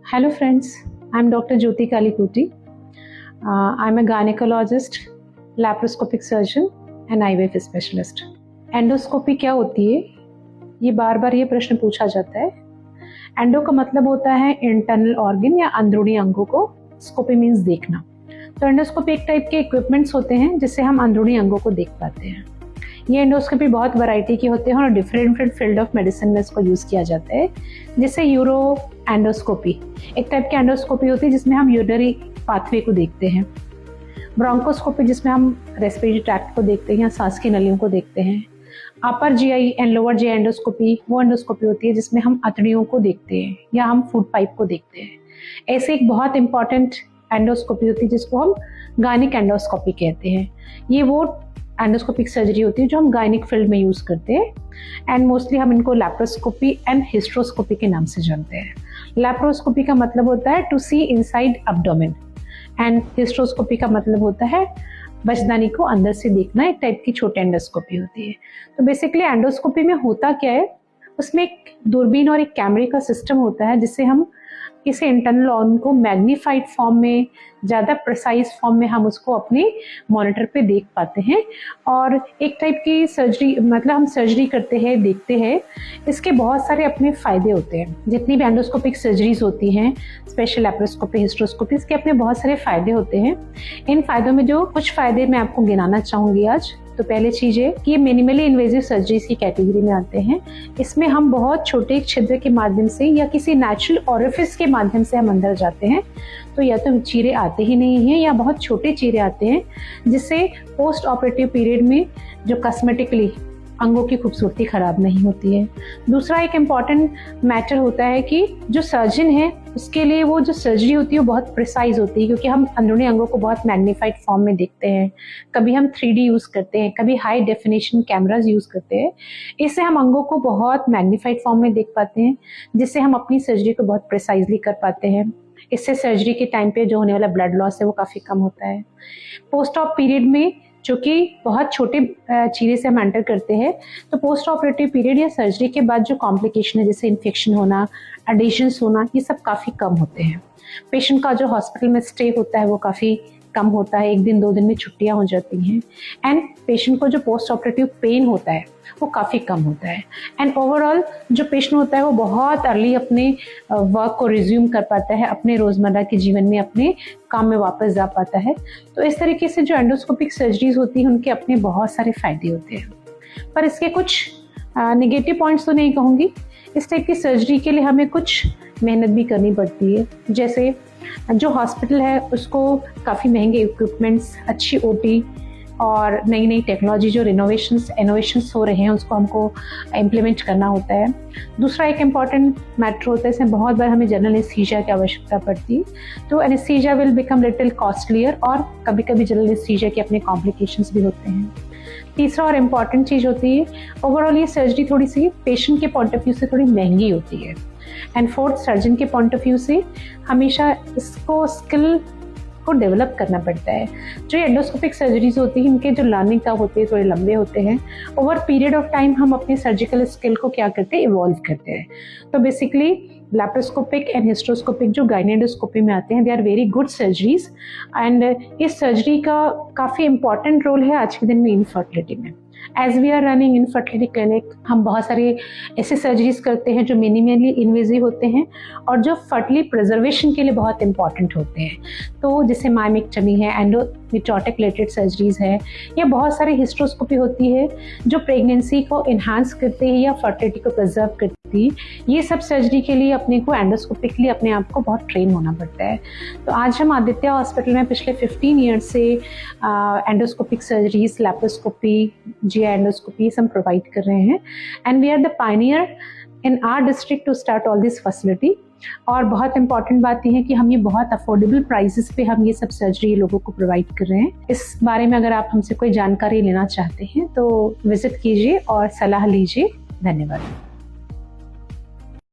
Hello friends, I'm Dr. Jyoti Kalikuti. I'm a gynecologist, laparoscopic surgeon and IVF specialist. Endoscopy क्या होती है? ये बार बार ये प्रश्न पूछा जाता है। एंडो का मतलब होता है इंटरनल ऑर्गन या अंदरूनी अंगों को, स्कोपी मीन्स देखना। तो एंडोस्कोपी एक टाइप के इक्विपमेंट्स होते हैं जिससे हम अंदरूनी अंगों को देख पाते हैं। ये एंडोस्कोपी बहुत वैरायटी के होते हैं और डिफरेंट फील्ड ऑफ मेडिसिन में इसको यूज़ किया जाता है। जैसे यूरो एंडोस्कोपी एक टाइप की एंडोस्कोपी होती है जिसमें हम यूरिनरी पाथवे को देखते हैं। ब्रोंकोस्कोपी जिसमें हम रेस्पिरेटरी ट्रैक्ट को देखते हैं या सांस की नलियों को देखते हैं। Upper GI and lower GI endoscopy वो एंडोस्कोपी होती है जिसमें हम अतड़ियों को देखते हैं या हम फूड पाइप को देखते हैं। ऐसे एक बहुत इंपॉर्टेंट एंडोस्कोपी होती है जिसको हम गायनिक एंडोस्कोपी कहते हैं। ये वो एंडोस्कोपिक सर्जरी होती है जो हम गायनिक फील्ड में यूज़ करते हैं एंड मोस्टली हम इनको लैप्रोस्कोपी एंड हिस्ट्रोस्कोपी के नाम से जानते हैं। लैप्रोस्कोपी का मतलब होता है to see inside abdomen and hysteroscopy का मतलब होता है बचदानी को अंदर से देखना। एक टाइप की छोटी एंडोस्कोपी होती है। तो बेसिकली एंडोस्कोपी में होता क्या है, उसमें एक दूरबीन और एक कैमरे का सिस्टम होता है जिससे हम किसी इंटरनल ऑर्गन को मैग्नीफाइड फॉर्म में, ज़्यादा प्रिसाइज फॉर्म में हम उसको अपने मॉनिटर पे देख पाते हैं। और एक टाइप की सर्जरी, मतलब हम सर्जरी करते हैं, देखते हैं, इसके बहुत सारे अपने फ़ायदे होते हैं। जितनी भी एंडोस्कोपिक सर्जरीज होती हैं, स्पेशल लैप्रोस्कोपी, हिस्ट्रोस्कोपी, इसके अपने बहुत सारे फ़ायदे होते हैं। इन फ़ायदों में जो कुछ फ़ायदे मैं आपको गिनाना चाहूँगी आज। तो पहले चीज़ है कि ये मिनिमली इन्वेजिव सर्जरीज की कैटेगरी में आते हैं। इसमें हम बहुत छोटे छिद्र के माध्यम से या किसी नेचुरल ओरिफिस के माध्यम से हम अंदर जाते हैं। तो या तो चीरे आते ही नहीं हैं या बहुत छोटे चीरे आते हैं जिससे पोस्ट ऑपरेटिव पीरियड में जो कॉस्मेटिकली अंगों की खूबसूरती खराब नहीं होती है। दूसरा एक इम्पॉर्टेंट मैटर होता है कि जो सर्जन है उसके लिए वो जो सर्जरी होती है वो बहुत प्रिसाइज होती है, क्योंकि हम अंदरूनी अंगों को बहुत मैग्नीफाइड फॉर्म में देखते हैं। कभी हम 3D यूज़ करते हैं, कभी हाई डेफिनेशन कैमराज यूज़ करते हैं। इससे हम अंगों को बहुत मैग्नीफाइड फॉर्म में देख पाते हैं जिससे हम अपनी सर्जरी को बहुत प्रिसाइजली कर पाते हैं। इससे सर्जरी के टाइम पे जो होने वाला ब्लड लॉस है वो काफ़ी कम होता है। पोस्ट ऑप पीरियड में जो कि बहुत छोटे चीरे से हम एंटर करते हैं, तो पोस्ट ऑपरेटिव पीरियड या सर्जरी के बाद जो कॉम्प्लिकेशन है जैसे इन्फेक्शन होना, एडिशंस होना, ये सब काफ़ी कम होते हैं। पेशेंट का जो हॉस्पिटल में स्टे होता है वो काफ़ी कम होता है, 1 दिन 2 दिन में छुट्टियां हो जाती हैं। एंड पेशेंट को जो पोस्ट ऑपरेटिव पेन होता है वो काफ़ी कम होता है। एंड ओवरऑल जो पेशेंट होता है वो बहुत अर्ली अपने वर्क को रिज्यूम कर पाता है, अपने रोज़मर्रा के जीवन में अपने काम में वापस जा पाता है। तो इस तरीके से जो एंडोस्कोपिक सर्जरीज होती हैं उनके अपने बहुत सारे फ़ायदे होते हैं। पर इसके कुछ नेगेटिव पॉइंट्स तो नहीं कहूँगी। इस टाइप की सर्जरी के लिए हमें कुछ मेहनत भी करनी पड़ती है। जैसे जो हॉस्पिटल है उसको काफ़ी महंगे इक्विपमेंट्स, अच्छी ओटी और नई नई टेक्नोलॉजी जो इनोवेशंस हो रहे हैं उसको हमको इम्प्लीमेंट करना होता है। दूसरा एक इम्पॉर्टेंट मैटर होता है, इसमें बहुत बार हमें जनरल एनेस्थीसिया की आवश्यकता पड़ती है। तो anaesthesia will become little costlier और कभी कभी जनरल एनेस्थीसिया के अपने कॉम्प्लिकेशंस भी होते हैं। तीसरा और इम्पॉर्टेंट चीज़ होती है, ओवरऑल ये सर्जरी थोड़ी सी पेशेंट के पॉइंट ऑफ व्यू से थोड़ी महंगी होती है। एंड फोर्थ, सर्जन के पॉइंट ऑफ व्यू से हमेशा इसको स्किल को डेवलप करना पड़ता है। जो एंडोस्कोपिक सर्जरीज होती हैं इनके जो लर्निंग कर्व होते हैं थोड़े लंबे होते हैं। ओवर पीरियड ऑफ टाइम हम अपने सर्जिकल स्किल को क्या करते हैं, इवॉल्व करते हैं। तो बेसिकली लैप्रोस्कोपिक एंड हिस्ट्रोस्कोपिक जो गायनेडोस्कोपी में आते हैं they are very good surgeries. And इस सर्जरी का काफ़ी इंपॉर्टेंट रोल है आज के दिन में इनफर्टिलिटी में। As we are running infertility clinic, हम बहुत सारे ऐसे सर्जरीज करते हैं जो मिनिमली इन्वेजिव होते हैं और जो फर्टिलिटी प्रिजर्वेशन के लिए बहुत इंपॉर्टेंट होते हैं। तो जैसे मायमेक्टमी है, एंडोमेट्रियोटिक रिलेटेड सर्जरीज है, या बहुत सारी हिस्ट्रोस्कोपी होती है जो प्रेगनेंसी को इन्हांस करते हैं या फर्टिलिटी को प्रिजर्व करती है। ये सब सर्जरी के लिए अपने को एंडोस्कोपिकली अपने आप को बहुत ट्रेन होना पड़ता है। तो आज हम आदित्य हॉस्पिटल में पिछले 15 ईयर्स से endoscopic surgeries, laparoscopy, GI endoscopy हम प्रोवाइड कर रहे हैं। And we are the pioneer in our district to start all this facility. और बहुत इंपॉर्टेंट बात यह है कि हम ये बहुत अफोर्डेबल प्राइसेस पे हम ये सब सर्जरी लोगों को प्रोवाइड कर रहे हैं। इस बारे में अगर आप हमसे कोई जानकारी लेना चाहते हैं तो विजिट कीजिए और सलाह लीजिए। धन्यवाद।